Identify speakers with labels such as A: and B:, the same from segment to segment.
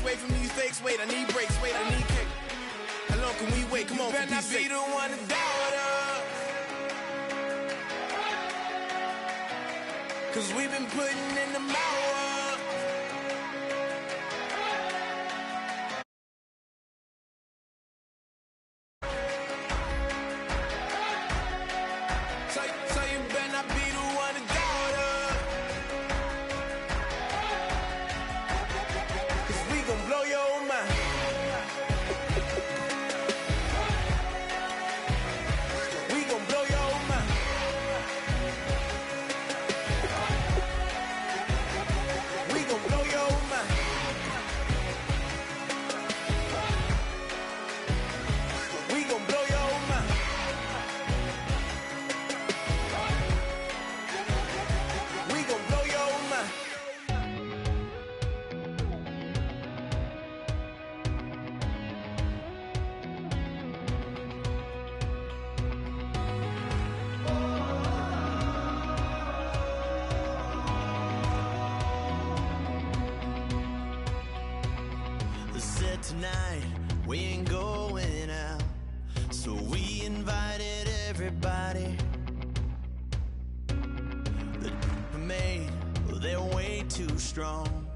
A: Wait from these fakes, wait, I need breaks, wait, I need kick. How long can we wait? Come on, better not be the one to doubt us. Cause we've been putting in the hours. So you better not be the one to doubt us. Cause we gon' blow your mind. We gon' blow your mind. We gon' blow your mind. We gon' blow your mind. We gon' blow your mind.
B: Said tonight we ain't going out, so we invited everybody. The we made, well, they're way too strong,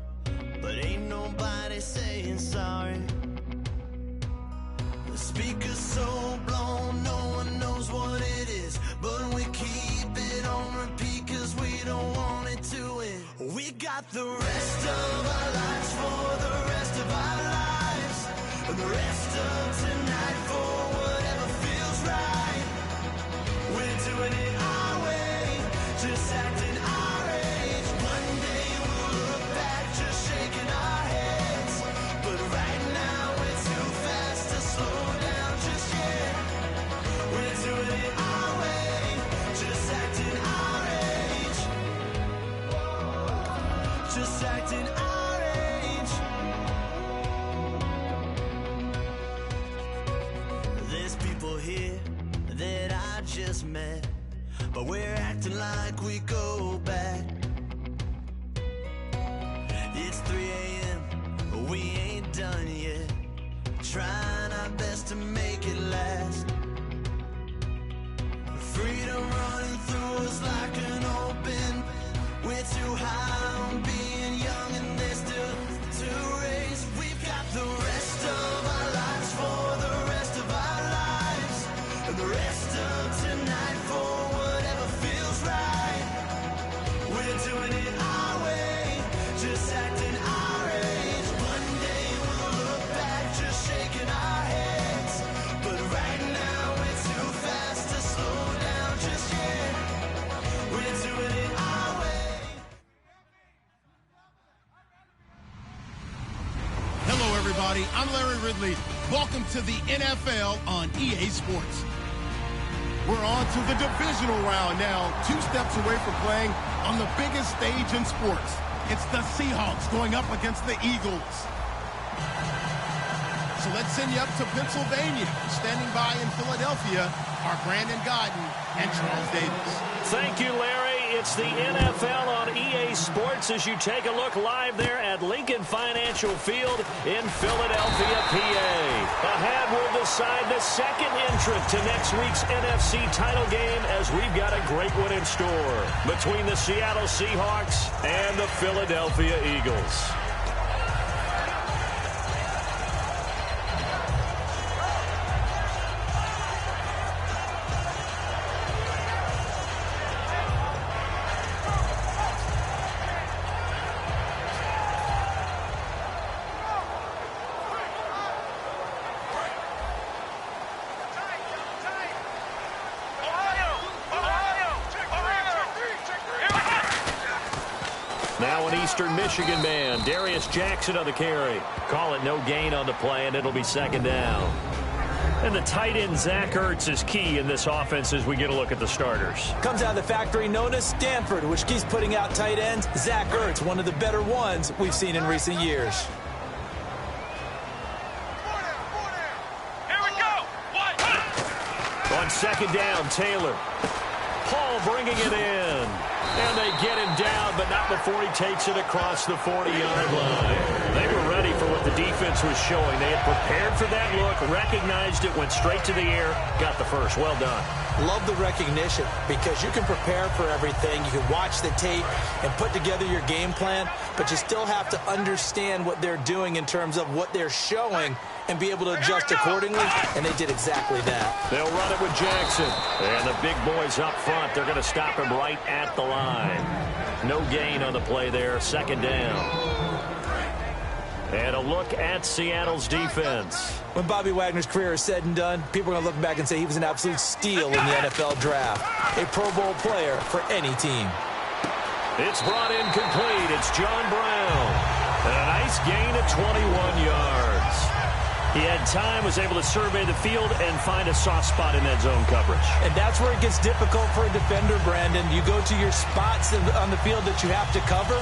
B: but ain't nobody saying sorry. The speaker's so blown, no one knows what it is, but we keep it on repeat cause we don't want it to end. We got the rest of our lives for the rest of our lives, and the rest of tonight for whatever feels right. We're doing it our way, just acting our age. One day we'll look back just shaking our heads, but right now we're too fast to slow down just yet. We're doing it our way, just acting our age. Just acting our age. There's people here that I just met, but we're acting like we go back. It's 3 a.m., we ain't done yet, trying our best to make it last. Freedom running through us like an open. We're too high on being young and there's still to race. We've got the rest of our lives for the rest of our lives, and the rest of tonight for whatever feels right. We're doing it our way, just acting our age. One day we'll look back just shaking our heads, but right now we're too fast to slow down just yet. We're doing it our way.
C: Hello, everybody. I'm Larry Ridley. Welcome to the NFL on EA Sports. We're on to the divisional round now, 2 steps away from playing on the biggest stage in sports. It's the Seahawks going up against the Eagles. So let's send you up to Pennsylvania. Standing by in Philadelphia are Brandon Godden and Charles Davis.
D: Thank you, Larry. It's the NFL on EA Sports as you take a look live there at Lincoln Financial Field in Philadelphia, PA. Ahead, we'll decide the second entrant to next week's NFC title game as we've got a great one in store between the Seattle Seahawks and the Philadelphia Eagles. Now an Eastern Michigan man, Darius Jackson on the carry. Call it no gain on the play, and it'll be second down. And the tight end, Zach Ertz, is key in this offense as we get a look at the starters.
E: Comes out of the factory known as Stanford, which keeps putting out tight ends. Zach Ertz, one of the better ones we've seen in recent years.
F: Here we go.
D: On second down, Taylor. Paul bringing it in. And they get him down, but not before he takes it across the 40-yard line. They were ready ready for what the defense was showing. They had prepared for that look, recognized it, went straight to the air, got the first. Well done.
E: Love the recognition because you can prepare for everything. You can watch the tape and put together your game plan, but you still have to understand what they're doing in terms of what they're showing and be able to adjust accordingly, and they did exactly that.
D: They'll run it with Jackson. And the big boys up front, they're going to stop him right at the line. No gain on the play there, second down. And a look at Seattle's defense.
E: When Bobby Wagner's career is said and done, people are going to look back and say he was an absolute steal in the NFL draft. A Pro Bowl player for any team.
D: It's brought in complete. It's John Brown. And a nice gain of 21 yards. He had time, was able to survey the field and find a soft spot in that zone coverage.
E: And that's where it gets difficult for a defender, Brandon. You go to your spots on the field that you have to cover,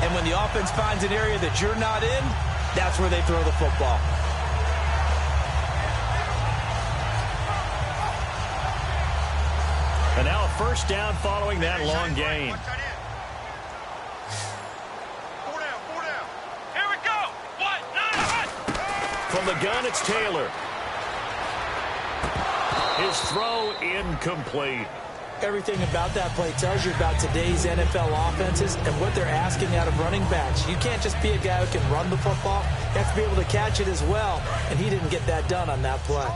E: and when the offense finds an area that you're not in, that's where they throw the football.
D: And now a first down following that long gain. From the gun, it's Taylor. His throw incomplete.
E: Everything about that play tells you about today's NFL offenses and what they're asking out of running backs. You can't just be a guy who can run the football. You have to be able to catch it as well, and he didn't get that done on that play.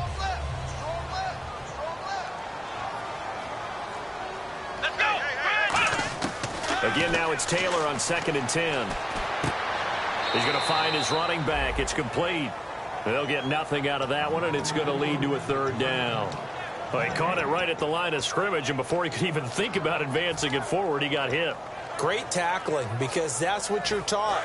D: Again, now it's Taylor on 2nd and 10. He's going to find his running back. It's complete. They'll get nothing out of that one, and it's going to lead to a third down. Well, he caught it right at the line of scrimmage, and before he could even think about advancing it forward, he got hit.
E: Great tackling, because that's what you're taught.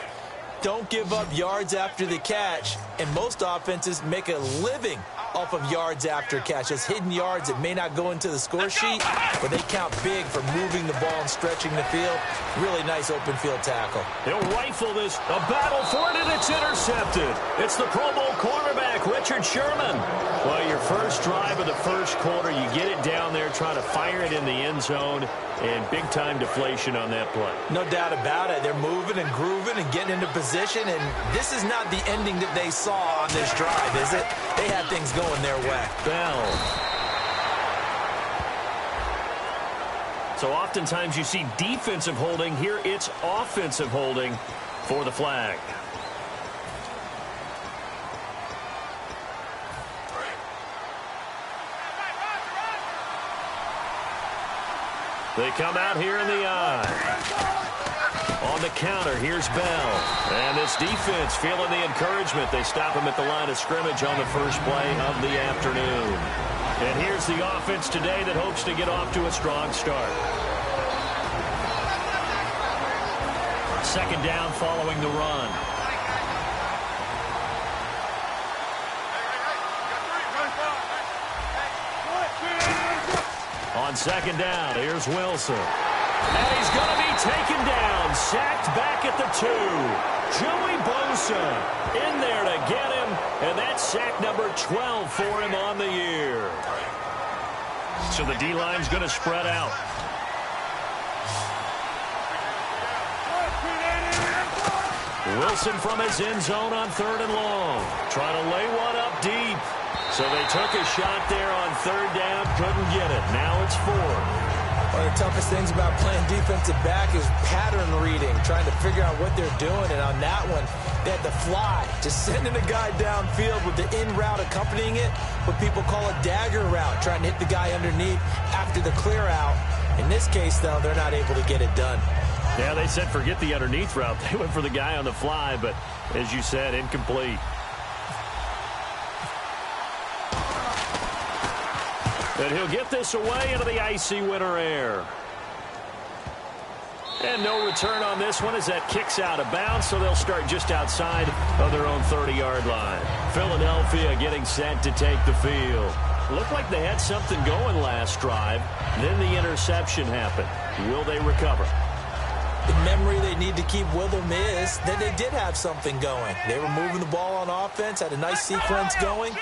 E: Don't give up yards after the catch, and most offenses make a living off of yards after catch. It's hidden yards that may not go into the score sheet, but they count big for moving the ball and stretching the field. Really nice open field tackle.
D: He'll rifle this. A battle for it, and it's intercepted. It's the Pro Bowl cornerback, Richard Sherman. Well, your first drive of the first quarter, you get it down there, trying to fire it in the end zone, and big-time deflation on that play.
E: No doubt about it. They're moving and grooving and getting into position, and this is not the ending that they saw on this drive, is it? They had things going their way.
D: Bell. So oftentimes you see defensive holding. Here it's offensive holding for the flag. They come out here in the eye. On the counter, here's Bell. And this defense feeling the encouragement. They stop him at the line of scrimmage on the first play of the afternoon. And here's the offense today that hopes to get off to a strong start. Second down following the run. On second down, here's Wilson. And he's going to be taken down, sacked back at the 2. Joey Bosa in there to get him, and that's sack number 12 for him on the year. So the D-line's going to spread out. Wilson from his end zone on 3rd and long. Trying to lay one up deep. So they took a shot there on 3rd down, couldn't get it. Now it's 4th.
E: One of the toughest things about playing defensive back is pattern reading, trying to figure out what they're doing. And on that one, they had to fly, just sending a guy downfield with the in route accompanying it, what people call a dagger route, trying to hit the guy underneath after the clear out. In this case, though, they're not able to get it done.
D: Yeah, they said forget the underneath route. They went for the guy on the fly, but as you said, incomplete. And he'll get this away into the icy winter air. And no return on this one as that kicks out of bounds, so they'll start just outside of their own 30-yard line. Philadelphia getting set to take the field. Looked like they had something going last drive. Then the interception happened. Will they recover?
E: The memory they need to keep with them is that they did have something going. They were moving the ball on offense, had a nice sequence going.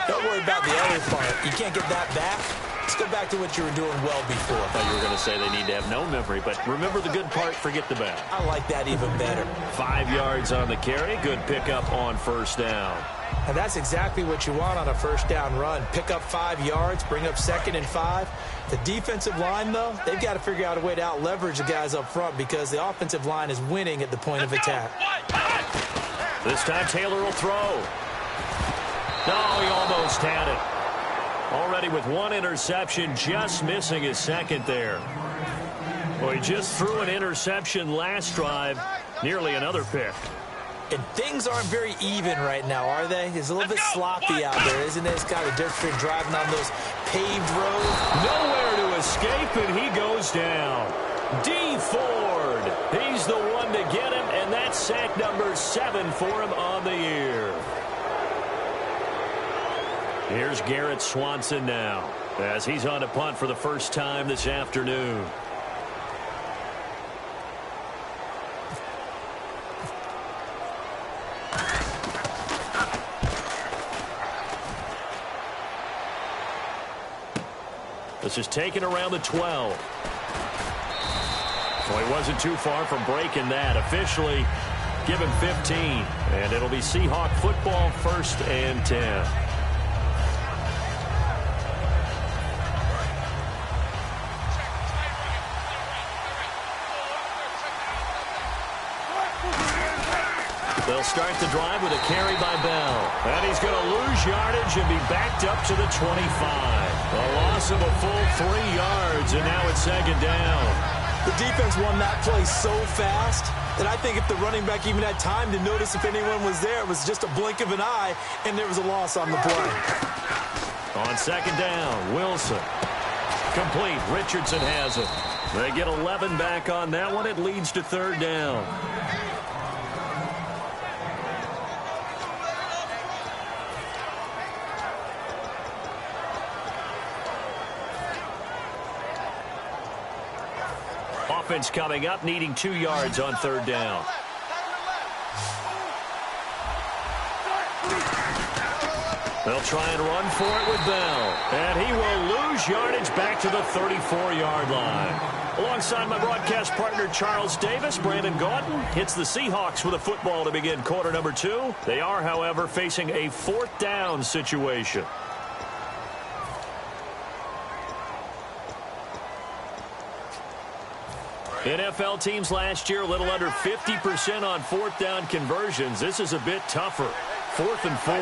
E: Don't worry about the other part. You can't get that back. Let's go back to what you were doing well before.
D: I thought you were going to say they need to have no memory, but remember the good part, forget the bad.
E: I like that even better.
D: 5 yards on the carry. Good pickup on first down.
E: And that's exactly what you want on a first down run. Pick up 5 yards, bring up 2nd and 5. The defensive line, though, they've got to figure out a way to out-leverage the guys up front because the offensive line is winning at the point of attack.
D: This time Taylor will throw. No, he almost had it. Already with 1 interception, just missing his second there. Well, he just threw an interception last drive, nearly another pick.
E: And things aren't very even right now, are they? It's a little bit sloppy out there, isn't it? It's kind of different driving on those paved roads.
D: Nowhere to escape, and he goes down. D. Ford, he's the one to get him, and that's sack number 7 for him on the year. Here's Garrett Swanson now, as he's on a punt for the first time this afternoon. This is taken around the 12. Well, he wasn't too far from breaking that. Officially, give him 15. And it'll be Seahawk football, 1st and 10. They'll start the drive with a carry by Bell. And he's going to lose yardage and be backed up to the 25. A loss of a full 3 yards, and now it's 2nd down.
E: The defense won that play so fast that I think if the running back even had time to notice if anyone was there, it was just a blink of an eye, and there was a loss on the play.
D: On 2nd down, Wilson. Complete. Richardson has it. They get 11 back on that one. It leads to 3rd down. Offense coming up, needing 2 yards on 3rd down. They'll try and run for it with Bell. And he will lose yardage back to the 34-yard line. Alongside my broadcast partner, Charles Davis, Brandon Gaudin hits the Seahawks with a football to begin quarter number 2. They are, however, facing a 4th down situation. NFL teams last year a little under 50% on 4th down conversions. This is a bit tougher. 4th and 4.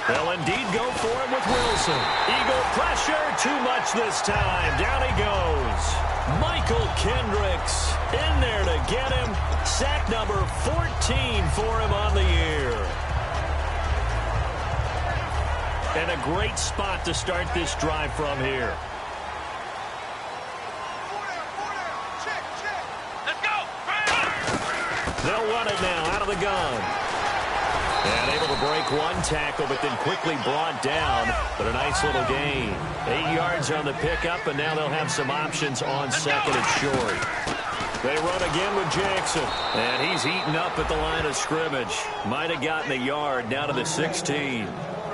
D: They'll indeed go for it with Wilson. Eagle pressure, too much this time. Down he goes. Michael Kendricks in there to get him. Sack number 14 for him on the year. And a great spot to start this drive from here.
F: Let's go.
D: They'll run it now out of the gun. And able to break one tackle, but then quickly brought down. But a nice little gain. 8 yards on the pickup, and now they'll have some options on 2nd and short. They run again with Jackson. And he's eaten up at the line of scrimmage. Might have gotten a yard down to the 16.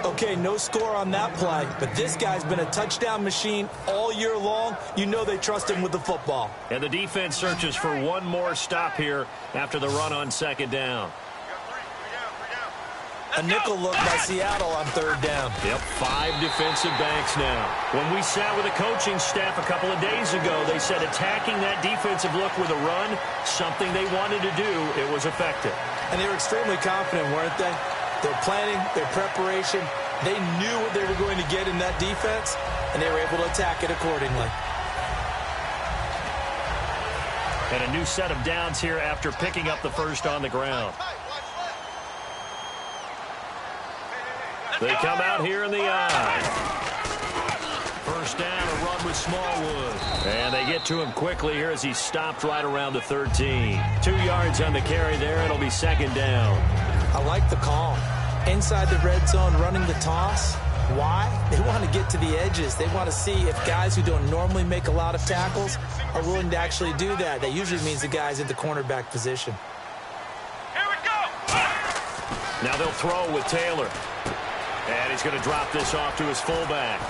E: Okay, no score on that play, but this guy's been a touchdown machine all year long. You know they trust him with the football.
D: And the defense searches for one more stop here after the run on 2nd down.
E: A nickel look by Seattle on 3rd down.
D: Yep, 5 defensive backs now. When we sat with the coaching staff a couple of days ago, they said attacking that defensive look with a run, something they wanted to do, it was effective.
E: And they were extremely confident, weren't they? Their planning, their preparation, they knew what they were going to get in that defense, and they were able to attack it accordingly.
D: And a new set of downs here after picking up the first on the ground. They come out here in the eye. First down, a run with Smallwood. And they get to him quickly here as he stopped right around the 13. 2 yards on the carry there. It'll be 2nd down.
E: I like the call. Inside the red zone, running the toss. Why? They want to get to the edges. They want to see if guys who don't normally make a lot of tackles are willing to actually do that. That usually means the guy's in the cornerback position.
F: Here we go.
D: Now they'll throw with Taylor. And he's going to drop this off to his fullback.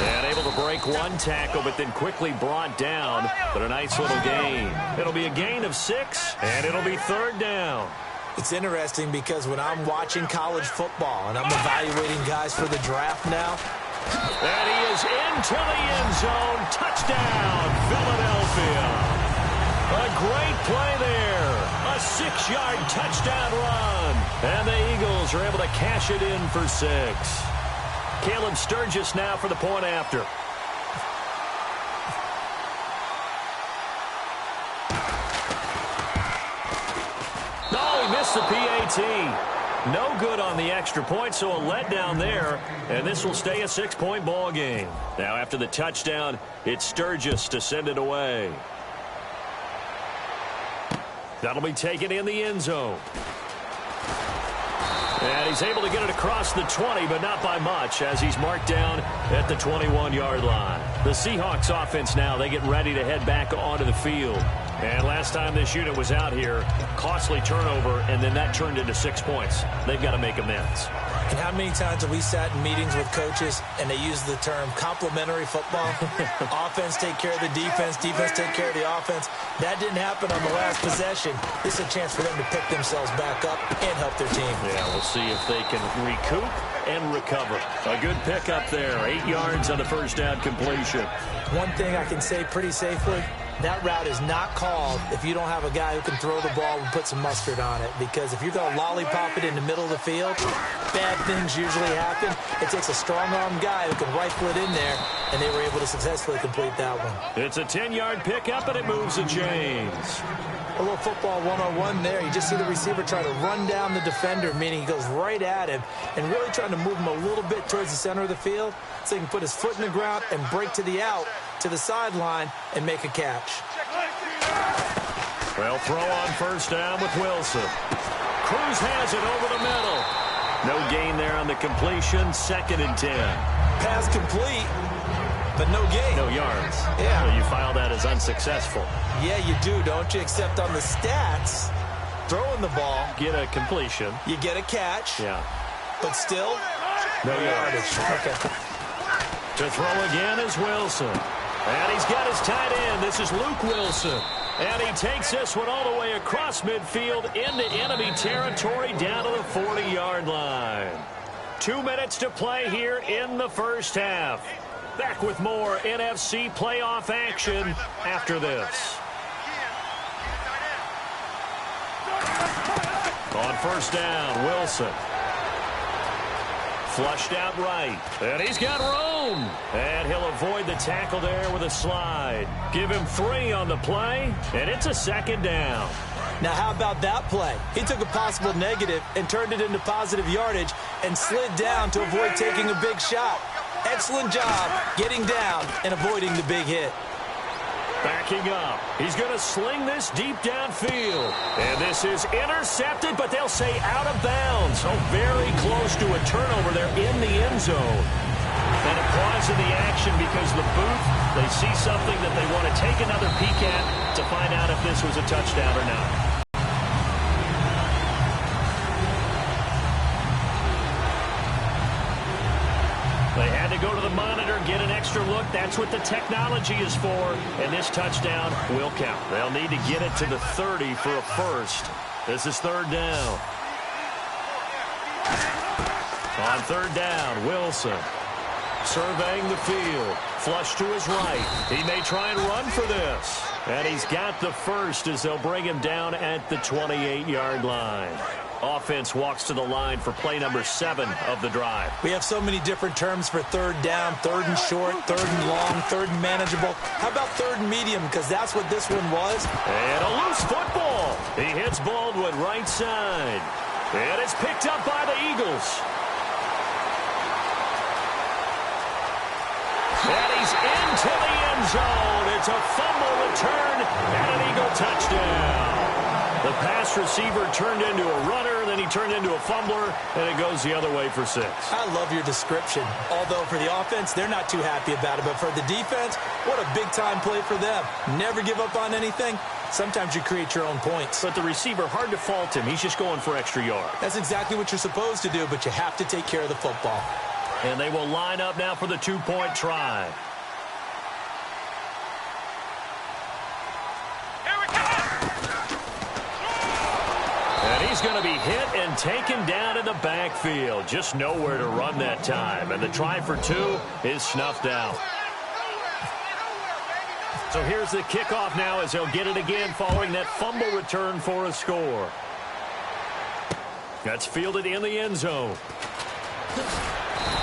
D: And able to break one tackle, but then quickly brought down. But a nice little gain. It'll be a gain of 6, and it'll be 3rd down.
E: It's interesting because when I'm watching college football and I'm evaluating guys for the draft now.
D: And he is into the end zone. Touchdown, Philadelphia. A great play there. A 6-yard touchdown run. And the Eagles are able to cash it in for 6. Caleb Sturgis now for the point after. No, he missed the PAT. No good on the extra point, so a letdown there. And this will stay a 6-point ball game. Now after the touchdown, it's Sturgis to send it away. That'll be taken in the end zone. And he's able to get it across the 20, but not by much, as he's marked down at the 21-yard line. The Seahawks offense now, they get ready to head back onto the field. And last time this unit was out here, costly turnover, and then that turned into 6 points. They've got to make amends.
E: And how many times have we sat in meetings with coaches and they use the term complementary football? Offense take care of the defense, defense take care of the offense. That didn't happen on the last possession. This is a chance for them to pick themselves back up and help their team.
D: Yeah, we'll see if they can recoup and recover. A good pickup there. 8 yards on the first down completion.
E: One thing I can say pretty safely, that route is not called if you don't have a guy who can throw the ball and put some mustard on it. Because if you're going to lollipop it in the middle of the field, bad things usually happen. It takes a strong-arm guy who can rifle it in there, and they were able to successfully complete that one.
D: It's a 10-yard pickup, and it moves the chains.
E: A little football one-on-one there. You just see the receiver trying to run down the defender, meaning he goes right at him and really trying to move him a little bit towards the center of the field so he can put his foot in the ground and break to the out, to the sideline, and make a catch.
D: Well, throw on first down with Wilson. Cruz has it over the middle. No gain there on the completion. 2nd and 10.
E: Pass complete, but no gain.
D: No yards.
E: Yeah.
D: So you file that as unsuccessful.
E: Yeah, you do, don't you? Except on the stats, throwing the ball.
D: Get a completion.
E: You get a catch.
D: Yeah.
E: But still,
D: no yardage.
E: Okay.
D: To throw again is Wilson. And he's got his tight end. This is Luke Wilson. And he takes this one all the way across midfield into enemy territory down to the 40-yard line. 2 minutes to play here in the first half. Back with more NFC playoff action after this. On first down, Wilson. Flushed out right. And he's got room. And he'll avoid the tackle there with a slide. Give him 3 on the play, and it's a 2nd down.
E: Now, how about that play? He took a possible negative and turned it into positive yardage and slid down to avoid taking a big shot. Excellent job getting down and avoiding the big hit.
D: Backing up. He's going to sling this deep downfield. And this is intercepted, but they'll say out of bounds. So very close to a turnover there in the end zone. And a pause in the action because the booth, they see something that they want to take another peek at to find out if this was a touchdown or not. They had to go to the monitor, get an extra look. That's what the technology is for. And this touchdown will count. They'll need to get it to the 30 for a first. This is 3rd down. On 3rd down, Wilson surveying the field. Flush to his right. He may try and run for this. And he's got the first as they'll bring him down at the 28-yard line. Offense walks to the line for play number 7 of the drive.
E: We have so many different terms for 3rd down, 3rd and short, 3rd and long, 3rd and manageable. How about 3rd and medium? Because that's what this one was.
D: And a loose football. He hits Baldwin right side. And it's picked up by the Eagles. And he's into the end zone. It's a fumble return and an Eagle touchdown. The pass receiver turned into a runner, then he turned into a fumbler, and it goes the other way for 6.
E: I love your description. Although for the offense, they're not too happy about it. But for the defense, what a big-time play for them. Never give up on anything. Sometimes you create your own points.
D: But the receiver, hard to fault him. He's just going for extra yards.
E: That's exactly what you're supposed to do, but you have to take care of the football.
D: And they will line up now for the two-point try.
F: Here we go!
D: And he's going to be hit and taken down in the backfield. Just nowhere to run that time. And the try for two is snuffed out. So here's the kickoff now as they'll get it again following that fumble return for a score. That's fielded in the end zone.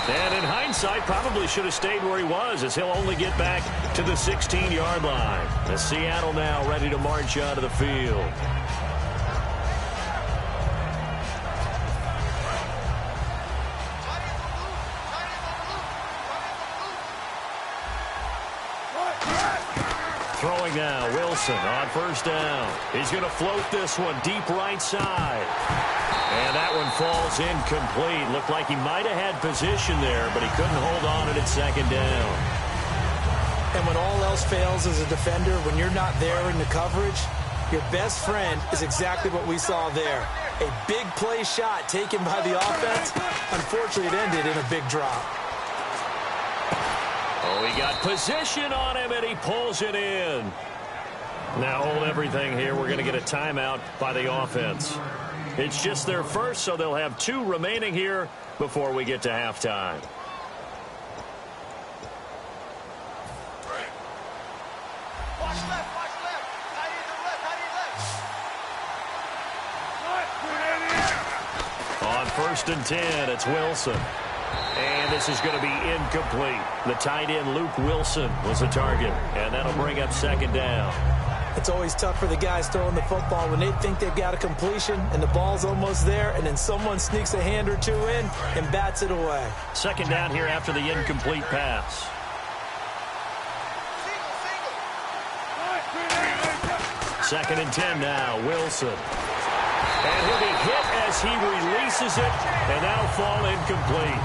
D: And in hindsight, probably should have stayed where he was as he'll only get back to the 16-yard line. As Seattle now ready to march out of the field. Throwing now, Wilson on first down. He's going to float this one deep right side. And that one falls incomplete. Looked like he might have had position there, but he couldn't hold on at second down.
E: And when all else fails as a defender, when you're not there in the coverage, your best friend is exactly what we saw there. A big play shot taken by the offense. Unfortunately, it ended in a big drop.
D: Oh, he got position on him, and he pulls it in. Now hold everything here. We're going to get a timeout by the offense. It's just their first, so they'll have two remaining here before we get to halftime.
F: Watch left, watch left. Tight end left, tight end left.
D: On first and 10, it's Wilson. And this is going to be incomplete. The tight end, Luke Wilson, was the target. And that'll bring up second down.
E: It's always tough for the guys throwing the football when they think they've got a completion and the ball's almost there, and then someone sneaks a hand or two in and bats it away.
D: Second down here after the incomplete pass. Second and 10 now, Wilson. And he'll be hit as he releases it, and that'll fall incomplete.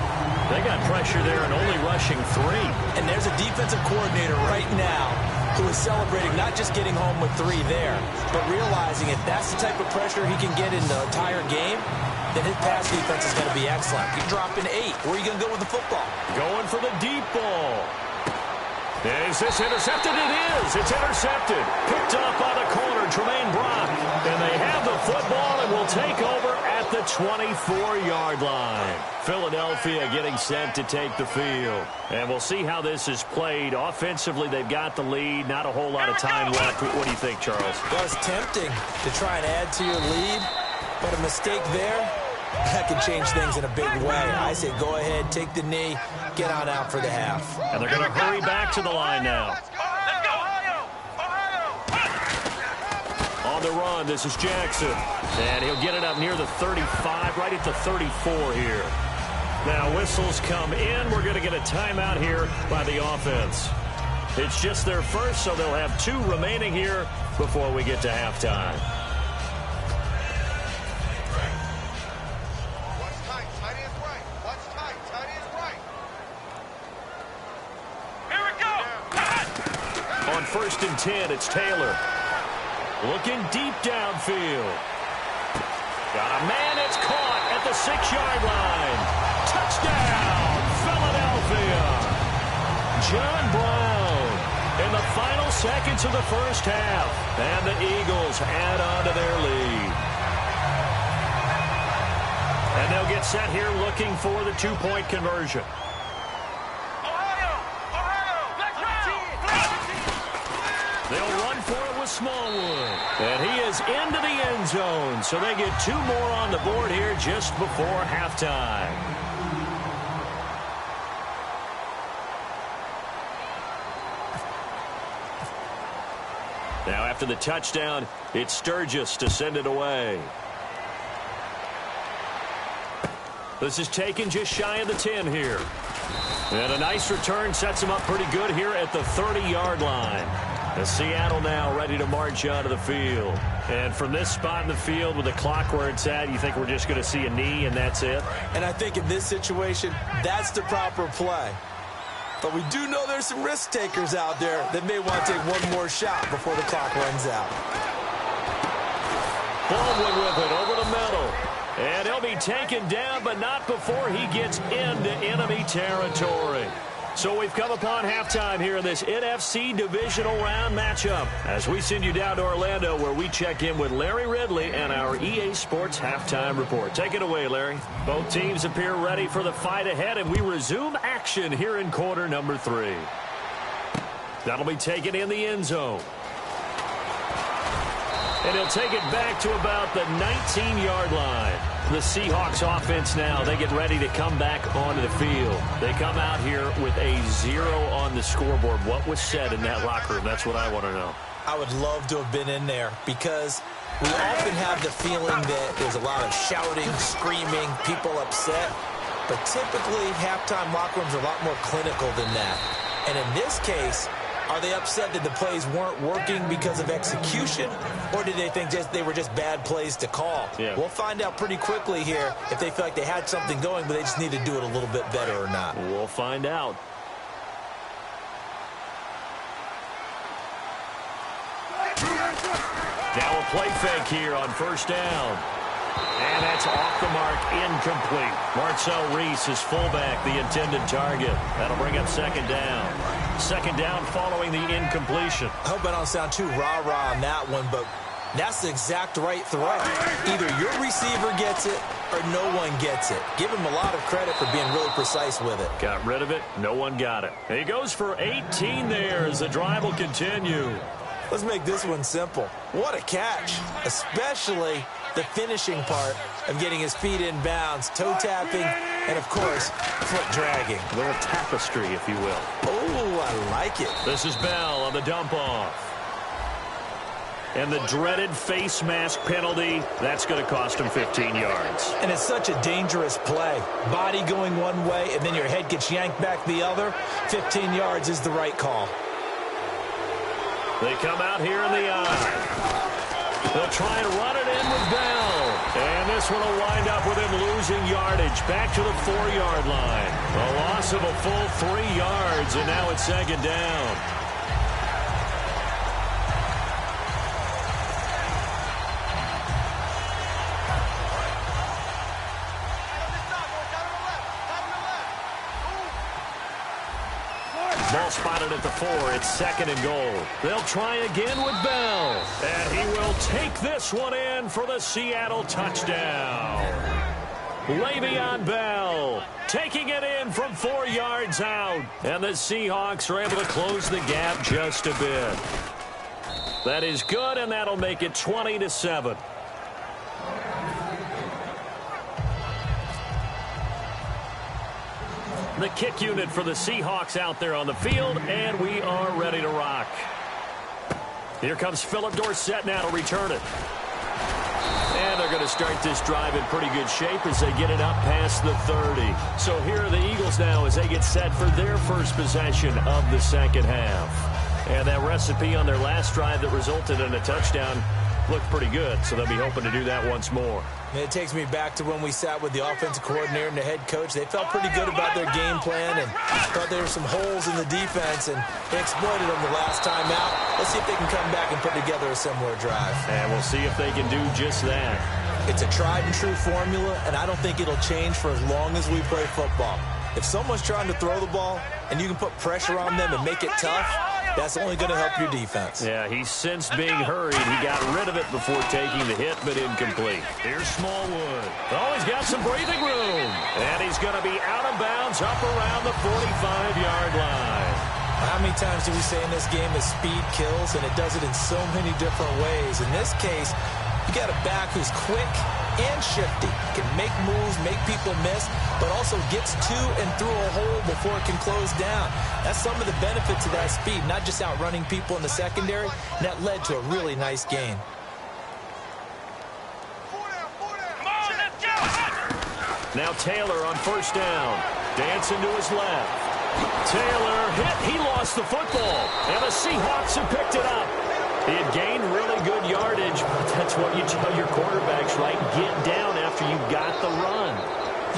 D: They got pressure there and only rushing 3.
E: And there's a defensive coordinator right now who is celebrating not just getting home with 3 there, but realizing if that's the type of pressure he can get in the entire game, then his pass defense is going to be excellent. You're dropping 8. Where are you going to go with the football?
D: Going for the deep ball. Is this intercepted? It is. It's intercepted. Picked up by the corner, Tremaine Brock. And they have the football and will take over at the 24-yard line. Philadelphia getting set to take the field. And we'll see how this is played. Offensively, they've got the lead. Not a whole lot of time left. What do you think, Charles?
E: Well, it's tempting to try and add to your lead, but a mistake there, that could change things in a big way. I say go ahead, take the knee, get on out for the half.
D: And they're going to hurry back to the line now. On the run, this is Jackson. And he'll get it up near the 35, right at the 34 here. Now whistles come in. We're going to get a timeout here by the offense. It's just their first, so they'll have 2 remaining here before we get to halftime. First and 10, it's Taylor. Looking deep downfield. Got a man, it's caught at the 6-yard line. Touchdown, Philadelphia. John Brown in the final seconds of the first half. And the Eagles add on to their lead. And they'll get set here looking for the 2-point conversion. They'll run for it with Smallwood. And he is into the end zone. So they get 2 more on the board here just before halftime. Now after the touchdown, it's Sturgis to send it away. This is taken just shy of the 10 here. And a nice return sets him up pretty good here at the 30-yard line. As Seattle now ready to march out of the field. And from this spot in the field with the clock where it's at, you think we're just going to see a knee and that's it?
E: And I think in this situation, that's the proper play. But we do know there's some risk takers out there that may want to take one more shot before the clock runs out.
D: Baldwin with it over the middle. And he'll be taken down, but not before he gets into enemy territory. So we've come upon halftime here in this NFC divisional round matchup as we send you down to Orlando where we check in with Larry Ridley and our EA Sports halftime report. Take it away, Larry. Both teams appear ready for the fight ahead, and we resume action here in quarter number 3. That'll be taken in the end zone. And he'll take it back to about the 19-yard line. The Seahawks offense now, they get ready to come back onto the field. They come out here with a 0 on the scoreboard. What was said in that locker room? That's what I want to know.
E: I would love to have been in there because we often have the feeling that there's a lot of shouting, screaming, people upset. But typically, halftime locker rooms are a lot more clinical than that. And in this case, are they upset that the plays weren't working because of execution, or did they think they were just bad plays to call?
D: Yeah.
E: We'll find out pretty quickly here if they feel like they had something going, but they just need to do it a little bit better or not.
D: We'll find out. Now a play fake here on first down. And that's off the mark, incomplete. Marcel Reese is fullback, the intended target. That'll bring up second down. Second down following the incompletion.
E: I hope I don't sound too rah-rah on that one, but that's the exact right throw. Either your receiver gets it or no one gets it. Give him a lot of credit for being really precise with it.
D: Got rid of it. No one got it. He goes for 18 there as the drive will continue.
E: Let's make this one simple. What a catch, especially the finishing part of getting his feet in bounds, toe tapping, and of course, foot dragging.
D: A little tapestry, if you will.
E: Oh, I like it.
D: This is Bell on the dump off. And the dreaded face mask penalty, that's going to cost him 15 yards.
E: And it's such a dangerous play. Body going one way, and then your head gets yanked back the other. 15 yards is the right call.
D: They come out here in the eye. They'll try and run it in with Bell. And this one will wind up with him losing yardage back to the 4-yard line. A loss of a full 3 yards, and now it's second down. Ball spotted at the 4. It's second and goal. They'll try again with Bell. And he will take this one in for the Seattle touchdown. Le'Veon Bell taking it in from 4 yards out. And the Seahawks are able to close the gap just a bit. That is good, and that'll make it 20-7. The kick unit for the Seahawks out there on the field, and we are ready to rock. Here comes Philip Dorsett now to return it. And they're going to start this drive in pretty good shape as they get it up past the 30. So here are the Eagles now as they get set for their first possession of the second half. And that recipe on their last drive that resulted in a touchdown looked pretty good, so they'll be hoping to do that once more.
E: It takes me back to when we sat with the offensive coordinator and the head coach. They felt pretty good about their game plan and thought there were some holes in the defense, and they exploited them the last time out. Let's see if they can come back and put together a similar drive.
D: And we'll see if they can do just that.
E: It's a tried-and-true formula, and I don't think it'll change for as long as we play football. If someone's trying to throw the ball and you can put pressure on them and make it tough, that's only going to help your defense.
D: Yeah, he sensed being hurried. He got rid of it before taking the hit, but incomplete. Here's Smallwood. Oh, he's got some breathing room. And he's going to be out of bounds up around the 45-yard line.
E: How many times do we say in this game that speed kills, and it does it in so many different ways? In this case, you got a back who's quick and shifty, can make moves, make people miss, but also gets to and through a hole before it can close down. That's some of the benefits of that speed, not just outrunning people in the secondary, and that led to a really nice gain.
D: Now Taylor on first down, dancing to his left. Taylor hit, he lost the football, and the Seahawks have picked it up. He had gained really good yardage, but that's what you tell your quarterbacks, right? Get down after you got the run.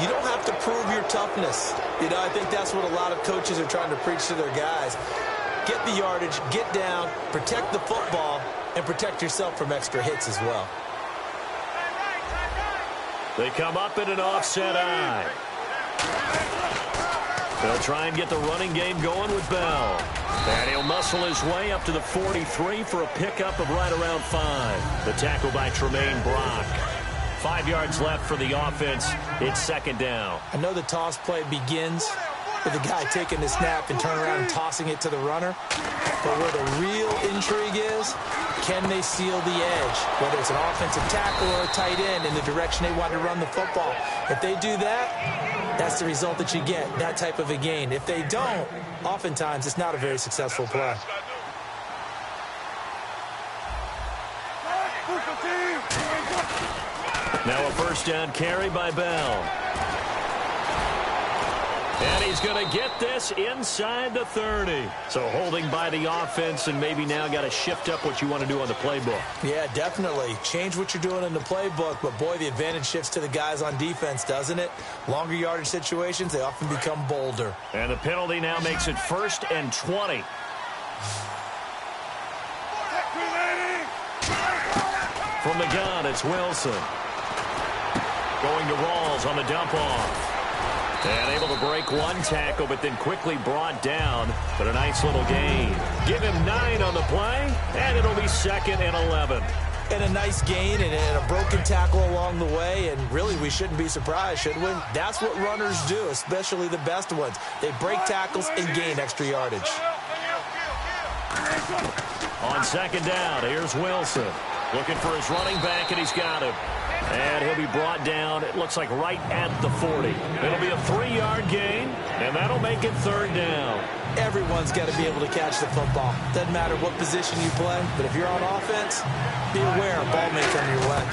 E: You don't have to prove your toughness. You know, I think that's what a lot of coaches are trying to preach to their guys. Get the yardage, get down, protect the football, and protect yourself from extra hits as well.
D: They come up in an offset eye. They'll try and get the running game going with Bell. And he'll muscle his way up to the 43 for a pickup of right around 5. The tackle by Tremaine Brock. 5 yards left for the offense. It's second down.
E: I know the toss play begins with the guy taking the snap and turning around and tossing it to the runner. But where the real intrigue is, can they seal the edge? Whether it's an offensive tackle or a tight end in the direction they want to run the football. If they do that, that's the result that you get, that type of a gain. If they don't, oftentimes it's not a very successful play.
D: Now a first down carry by Bell. And he's going to get this inside the 30. So holding by the offense, and maybe now got to shift up what you want to do on the playbook.
E: Yeah, definitely. Change what you're doing in the playbook, but boy, the advantage shifts to the guys on defense, doesn't it? Longer yardage situations, they often become bolder.
D: And the penalty now makes it 1st and 20. From the gun, it's Wilson. Going to Rawls on the dump-off. And able to break one tackle, but then quickly brought down. But a nice little gain. Give him 9 on the play, and it'll be 2nd and 11.
E: And a nice gain and a broken tackle along the way. And really, we shouldn't be surprised, should we? That's what runners do, especially the best ones. They break tackles and gain extra yardage.
D: On second down, here's Wilson. Looking for his running back, and he's got him. And he'll be brought down, it looks like right at the 40. It'll be a 3-yard gain, and that'll make it 3rd down.
E: Everyone's got to be able to catch the football. Doesn't matter what position you play, but if you're on offense, be aware a ball may come your way.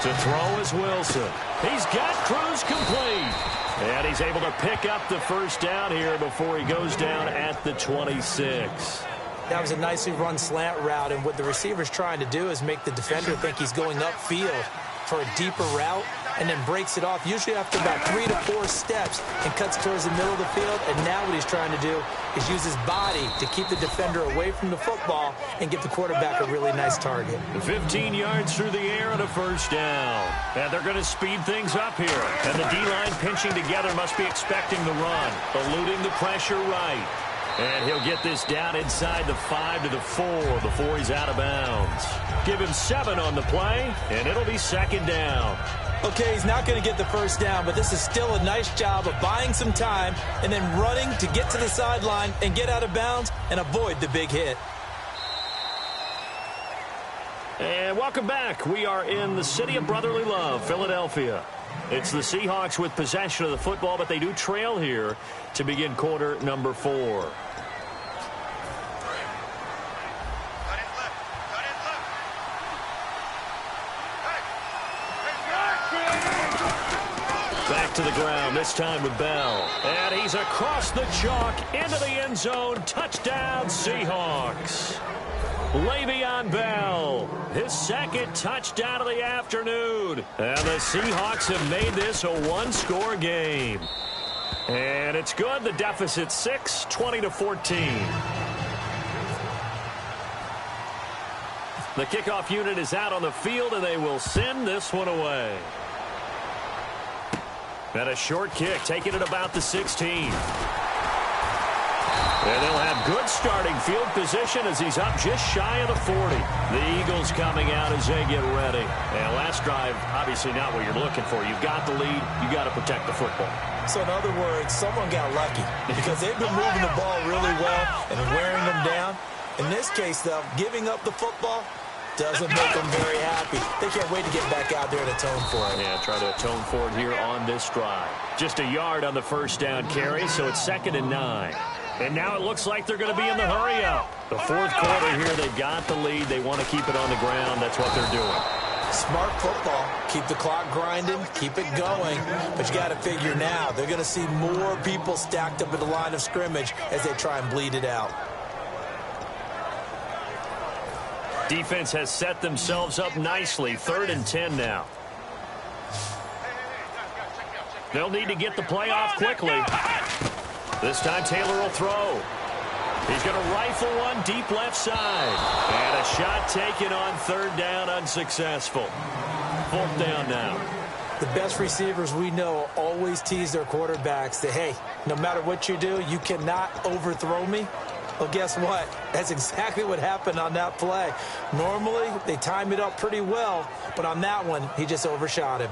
D: To throw is Wilson. He's got Cruz complete. And he's able to pick up the first down here before he goes down at the 26.
E: That was a nicely run slant route, and what the receiver's trying to do is make the defender think he's going upfield for a deeper route, and then breaks it off, usually after about 3 to 4 steps, and cuts towards the middle of the field. And now what he's trying to do is use his body to keep the defender away from the football and give the quarterback a really nice target.
D: 15 yards through the air and a first down. And they're going to speed things up here. And the D-line pinching together must be expecting the run, eluding the pressure right. And he'll get this down inside the 5 to the 4 before he's out of bounds. Give him 7 on the play, and it'll be 2nd down.
E: Okay, he's not going to get the first down, but this is still a nice job of buying some time and then running to get to the sideline and get out of bounds and avoid the big hit.
D: And welcome back. We are in the city of brotherly love, Philadelphia. It's the Seahawks with possession of the football, but they do trail here to begin quarter number 4. Back to the ground, this time with Bell. And he's across the chalk into the end zone. Touchdown, Seahawks. Le'Veon Bell, his 2nd touchdown of the afternoon. And the Seahawks have made this a 1-score game. And it's good. The deficit 6, 20-14. The kickoff unit is out on the field, and they will send this one away. And a short kick, taking it about the 16. And they'll have good starting field position as he's up just shy of the 40. The Eagles coming out as they get ready. And last drive, obviously not what you're looking for. You've got the lead. You got to protect the football.
E: So in other words, someone got lucky because they've been moving the ball really well and wearing them down. In this case, though, giving up the football doesn't make them very happy. They can't wait to get back out there and atone for it.
D: Yeah, try to atone for it here on this drive. Just a yard on the first down carry, so it's 2nd and 9. And now it looks like they're going to be in the hurry-up. The 4th quarter here, they've got the lead. They want to keep it on the ground. That's what they're doing.
E: Smart football. Keep the clock grinding. Keep it going. But you got to figure now, they're going to see more people stacked up at the line of scrimmage as they try and bleed it out.
D: Defense has set themselves up nicely. 3rd and 10 now. They'll need to get the play off quickly. This time Taylor will throw. He's going to rifle one deep left side. And a shot taken on 3rd down, unsuccessful. 4th down now.
E: The best receivers we know always tease their quarterbacks that, hey, no matter what you do, you cannot overthrow me. Well, guess what? That's exactly what happened on that play. Normally, they time it up pretty well, but on that one, he just overshot him.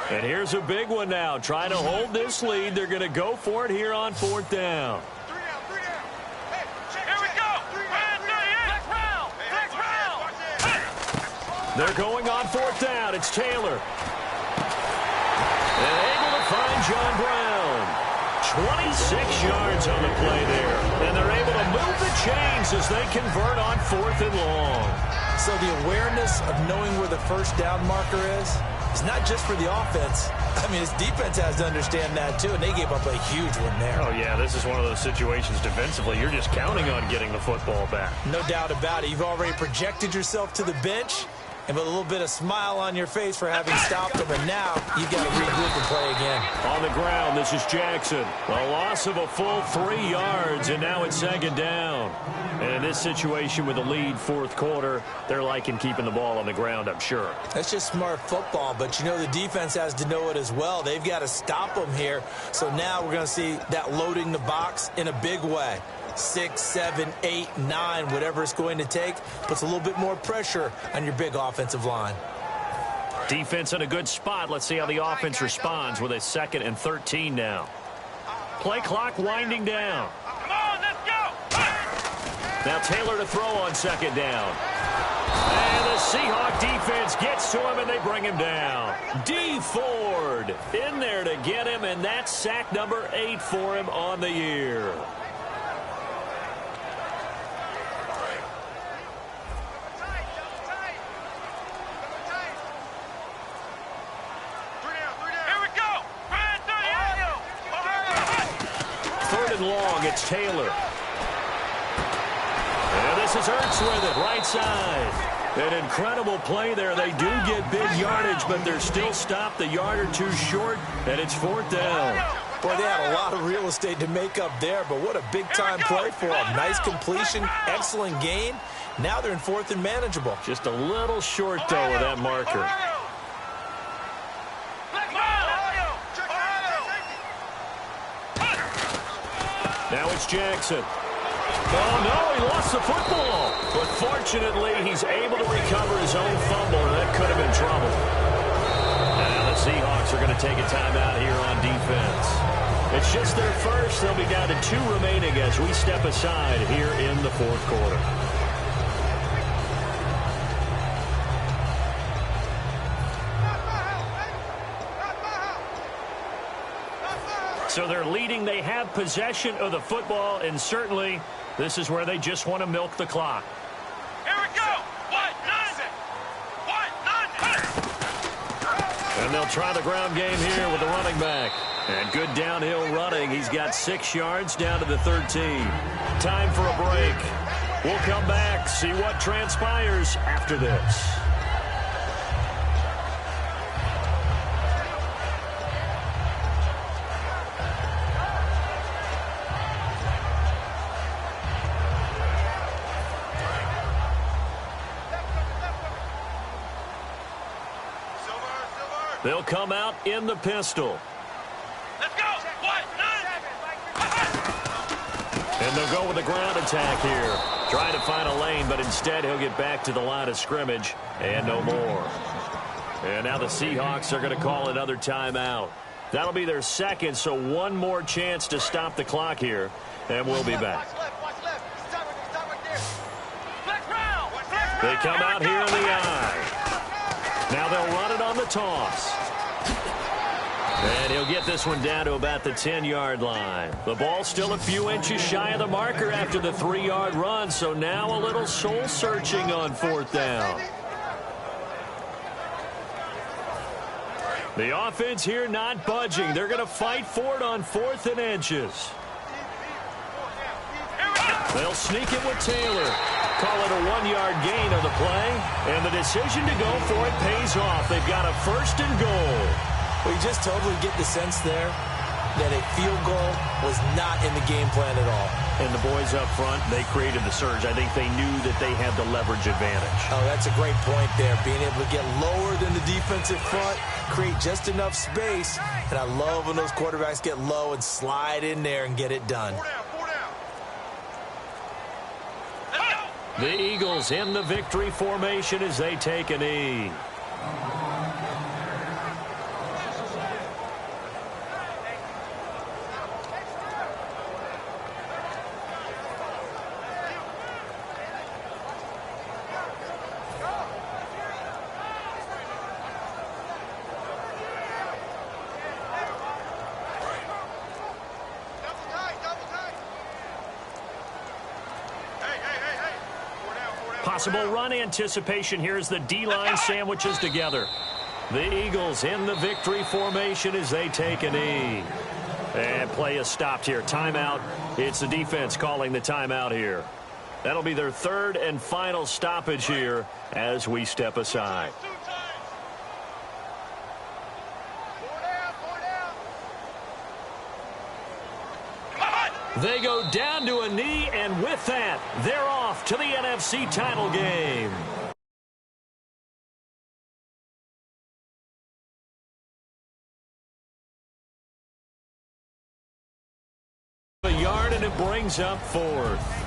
D: And here's a big one now. Trying to hold this lead. They're going to go for it here on 4th down.
F: Three down. Hey, here we go. Next round.
D: They're going on 4th down. It's Taylor. And able to find John Brown. 26 yards on the play there. And they're able to move the chains as they convert on 4th and long.
E: So the awareness of knowing where the first down marker is not just for the offense. I mean, his defense has to understand that, too, and they gave up a huge one there.
D: Oh, yeah, this is one of those situations defensively. You're just counting on getting the football back.
E: No doubt about it. You've already projected yourself to the bench, and with a little bit of smile on your face for having stopped them, and now you've got to regroup and play again.
D: On the ground, this is Jackson. A loss of a full 3 yards, and now it's 2nd down. And in this situation with a lead 4th quarter, they're liking keeping the ball on the ground, I'm sure.
E: That's just smart football, but you know the defense has to know it as well. They've got to stop them here. So now we're going to see that loading the box in a big way. 6, 7, 8, 9, whatever it's going to take, puts a little bit more pressure on your big offensive line.
D: Defense in a good spot. Let's see how the offense responds with a 2nd and 13 now. Play clock winding down.
F: Come on, let's go.
D: Now Taylor to throw on 2nd down. And the Seahawk defense gets to him, and they bring him down. D. Ford in there to get him, and that's sack number 8 for him on the year. Long, it's Taylor. And this is Ertz with it, right side. An incredible play there. They do get big yardage, but they're still stopped a yard or two short, and it's 4th down.
E: Boy, they had a lot of real estate to make up there, but what a big-time play for them. Nice completion, excellent gain. Now they're in 4th and manageable.
D: Just a little short, though, of that marker. Now it's Jackson. Oh, no, he lost the football. But fortunately, he's able to recover his own fumble, and that could have been trouble. And now the Seahawks are going to take a timeout here on defense. It's just their first. They'll be down to 2 remaining as we step aside here in the 4th quarter. So they're leading. They have possession of the football, and certainly this is where they just want to milk the clock.
F: Here we go.
D: And they'll try the ground game here with the running back. And good downhill running. He's got 6 yards down to the 13. Time for a break. We'll come back, see what transpires after this. They'll come out in the pistol.
F: Let's go.
D: And they'll go with the ground attack here. Trying to find a lane, but instead he'll get back to the line of scrimmage and no more. And now the Seahawks are going to call another timeout. That'll be their 2nd, so one more chance to stop the clock here, and we'll be back. They come out here in the eye. Now they'll run it on the toss. And he'll get this one down to about the 10-yard line. The ball still a few inches shy of the marker after the 3-yard run, so now a little soul-searching on 4th down. The offense here not budging. They're going to fight for it on 4th and inches. They'll sneak it with Taylor. Call it a 1-yard gain on the play. And the decision to go for it pays off. They've got a 1st and goal.
E: Well, you just totally get the sense there. that a field goal was not in the game plan at all.
D: And the boys up front, they created the surge. I think they knew that they had the leverage advantage.
E: Oh, that's a great point there. Being able to get lower than the defensive front, create just enough space. And I love when those quarterbacks get low and slide in there and get it done.
D: The Eagles in the victory formation as they take a knee. Possible run anticipation here as the D-line sandwiches together. The Eagles in the victory formation as they take a knee. And play is stopped here. Timeout. It's the defense calling the timeout here. That'll be their third and final stoppage here as we step aside. They go down to a knee, and with that, they're off to the NFC title game. A yard, and it brings up fourth.